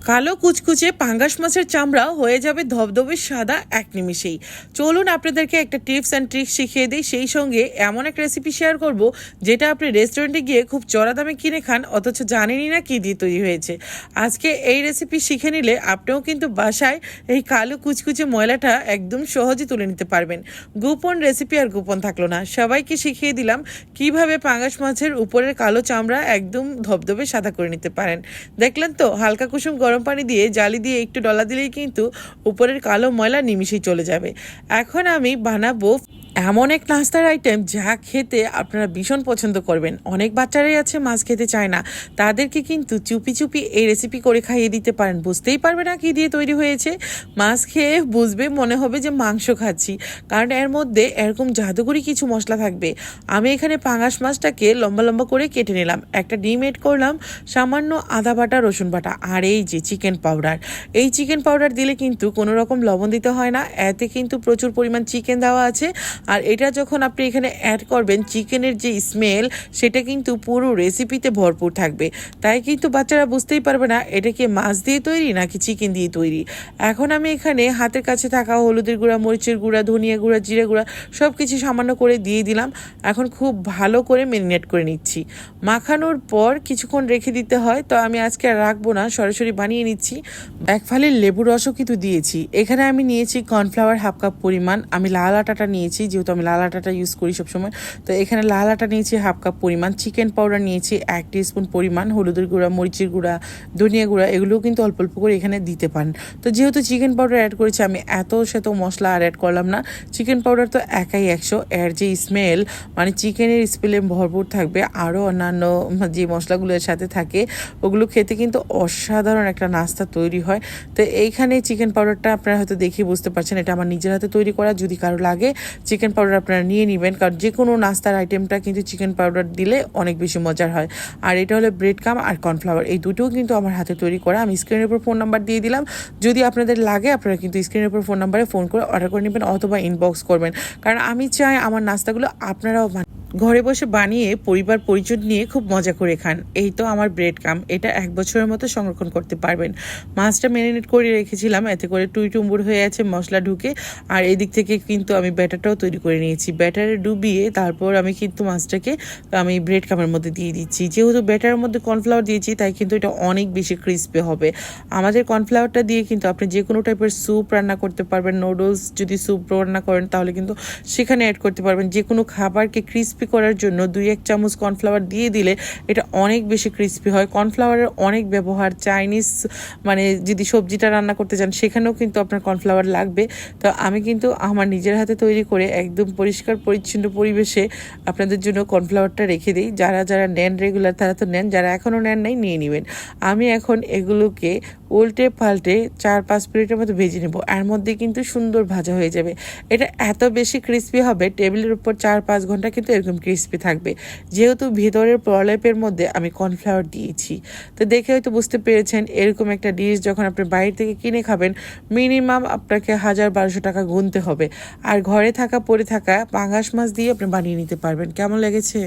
কালো কুচকুচে পাঙ্গাস মাছের চামড়া হয়ে যাবে ধবধবে সাদা এক নিমিষেই। চলুন আপনাদেরকে একটা টিপস অ্যান্ড ট্রিক্স শিখিয়ে দিই, সেই সঙ্গে এমন এক রেসিপি শেয়ার করব যেটা আপনি রেস্টুরেন্টে গিয়ে খুব চড়া দামে কিনে খান অথচ জানেনই না কী দিয়ে তৈরি হয়েছে। আজকে এই রেসিপি শিখে নিলে আপনিও কিন্তু বাসায় এই কালো কুচকুচে ময়লাটা একদম সহজে তুলে নিতে পারবেন। গোপন রেসিপি আর গোপন থাকলো না, সবাইকে শিখিয়ে দিলাম কিভাবে পাঙ্গাস মাছের উপরের কালো চামড়া একদম ধবধবে সাদা করে নিতে পারেন। দেখলেন তো, হালকা কুসুম গরম পানি দিয়ে জালি দিয়ে একটু ডলা দিলেই কিন্তু উপরের কালো ময়লা নিমিশেই চলে যাবে। এখন আমি বানাবো এমন এক নাস্তার আইটেম যা খেতে আপনারা ভীষণ পছন্দ করবেন। অনেক বাচ্চারাই আছে মাছ খেতে চায় না, তাদেরকে কিন্তু চুপি চুপি এই রেসিপি করে খাইয়ে দিতে পারেন, বুঝতেই পারবে না কী দিয়ে তৈরি হয়েছে। মাছ খেয়ে বুঝবে মনে হবে যে মাংস খাচ্ছি, কারণ এর মধ্যে এরকম জাদুকরি কিছু মশলা থাকবে। আমি এখানে পাঙ্গাস মাছটাকে লম্বা লম্বা করে কেটে নিলাম, একটা ডিম এড করলাম, সামান্য আদা বাটা রসুন বাটা, আর এই যে চিকেন পাউডার। এই চিকেন পাউডার দিলে কিন্তু কোনো রকম লবণ দিতে হয় না, এতে কিন্তু প্রচুর পরিমাণ চিকেন দেওয়া আছে। আর এটা যখন আপনি এখানে অ্যাড করবেন, চিকেনের যে স্মেল সেটা কিন্তু পুরো রেসিপিতে ভরপুর থাকবে, তাই কিন্তু বাচ্চারা বুঝতেই পারবে না এটা কি মাছ দিয়ে তৈরি নাকি চিকেন দিয়ে তৈরি। এখন আমি এখানে হাতের কাছে থাকা হলুদের গুঁড়া, মরিচের গুঁড়া, ধনিয়া গুঁড়া, জিরে গুঁড়া সব কিছু সামান্য করে দিয়ে দিলাম। এখন খুব ভালো করে ম্যারিনেট করে নিচ্ছি। মাখানোর পর কিছুক্ষণ রেখে দিতে হয়, তো আমি আজকে আর রাখবো না, সরাসরি বানিয়ে নিচ্ছি। এক ফালি লেবুর রসও কিন্তু দিয়েছি। এখানে আমি নিয়েছি কর্নফ্লাওয়ার হাফ কাপ পরিমাণ, আমি লাল আটাটা নিয়েছি যেহেতু আমি লাল আটাটা ইউজ করি সবসময়। তো এখানে লাল আটা নিয়েছি হাফ কাপ পরিমাণ, চিকেন পাউডার নিয়েছি 1 টিস্পুন পরিমাণ, হলুদের গুঁড়া, মরিচের গুঁড়া, ধনিয়া গুঁড়া এগুলোও কিন্তু অল্প অল্প করে এখানে দিতে পারেন। তো যেহেতু চিকেন পাউডার অ্যাড করেছি, আমি এত সেত মশলা আর অ্যাড করলাম না। চিকেন পাউডার তো একাই 100, এর যে স্মেল মানে চিকেনের স্মেলে ভরপুর থাকবে, আরও অন্যান্য যে মশলাগুলো এর সাথে থাকে ওগুলো খেতে কিন্তু অসাধারণ একটা নাস্তা তৈরি হয়। তো এইখানে চিকেন পাউডারটা আপনারা হয়তো দেখে বুঝতে পারছেন এটা আমার নিজের হাতে তৈরি করা। যদি কারো লাগে চিকেন পাউডার আপনারা নিয়ে নেবেন, কারণ যে কোনো নাস্তার আইটেমটা কিন্তু চিকেন পাউডার দিলে অনেক বেশি মজার হয়। আর এটা হলো ব্রেড কাম আর কর্নফ্লাওয়ার, এই দুটোও কিন্তু আমার হাতে তৈরি করা। আমি স্ক্রিনের উপর ফোন নাম্বার দিয়ে দিলাম, যদি আপনাদের লাগে আপনারা কিন্তু স্ক্রিনের উপর ফোন নাম্বারে ফোন করে অর্ডার করে নেবেন অথবা ইনবক্স করবেন, কারণ আমি চাই আমার নাস্তাগুলো আপনারাও ঘরে বসে বানিয়ে পরিবার পরিজন নিয়ে খুব মজা করে খান। এই তো আমার ব্রেড কাম, এটা 1 বছরের মতো সংরক্ষণ করতে পারবেন। মাছটা ম্যারিনেট করে রেখেছিলাম, এতে করে টুইটুম্বুর হয়ে আছে মশলা ঢুকে। আর এদিক থেকে কিন্তু আমি ব্যাটারটাও তৈরি করে নিয়েছি, ব্যাটারে ডুবিয়ে তারপর আমি কিন্তু মাছটাকে আমি ব্রেড কামের মধ্যে দিয়ে দিচ্ছি। যেহেতু ব্যাটারের মধ্যে কর্নফ্লাওয়ার দিয়েছি তাই কিন্তু এটা অনেক বেশি ক্রিস্পি হবে। আমাদের কর্নফ্লাওয়ারটা দিয়ে কিন্তু আপনি যে কোনো টাইপের স্যুপ রান্না করতে পারবেন, নুডলস যদি স্যুপ রান্না করেন তাহলে কিন্তু সেখানে অ্যাড করতে পারবেন। যে কোনো খাবারকে ক্রিস্পি করার জন্য 2-1 চামচ কর্নফ্লাওয়ার দিয়ে দিলে এটা অনেক বেশি ক্রিস্পি হয়। কর্নফ্লাওয়ারের অনেক ব্যবহার, চাইনিজ মানে যদি সবজিটা রান্না করতে চান সেখানেও কিন্তু আপনার কর্নফ্লাওয়ার লাগবে। তো আমি কিন্তু আমার নিজের হাতে তৈরি করে একদম পরিষ্কার পরিচ্ছন্ন পরিবেশে আপনাদের জন্য কর্নফ্লাওয়ারটা রেখে দিই। যারা যারা নেন রেগুলার তারা তো নেন, যারা এখনও নেন নাই নিয়ে নেবেন। আমি এখন এগুলোকে উল্টে পাল্টে 4-5 মিনিটের মতো ভেজে নেব, এর মধ্যে কিন্তু সুন্দর ভাজা হয়ে যাবে। এটা এত বেশি ক্রিস্পি হবে, টেবিলের উপর 4-5 ঘন্টা কিন্তু এরকম ক্রিস্পি থাকবে, যেহেতু ভেতরের প্রলেপের মধ্যে আমি কর্নফ্লাওয়ার দিয়েছি। তো দেখে হয়তো বুঝতে পেরেছেন, এরকম একটা ডিশ যখন আপনি বাইরে থেকে কিনে খাবেন মিনিমাম আপনাকে 1000-1200 টাকা গুনতে হবে, আর ঘরে থাকা পড়ে থাকা পাঙ্গাস মাছ দিয়ে আপনি বানিয়ে নিতে পারবেন। কেমন লেগেছে?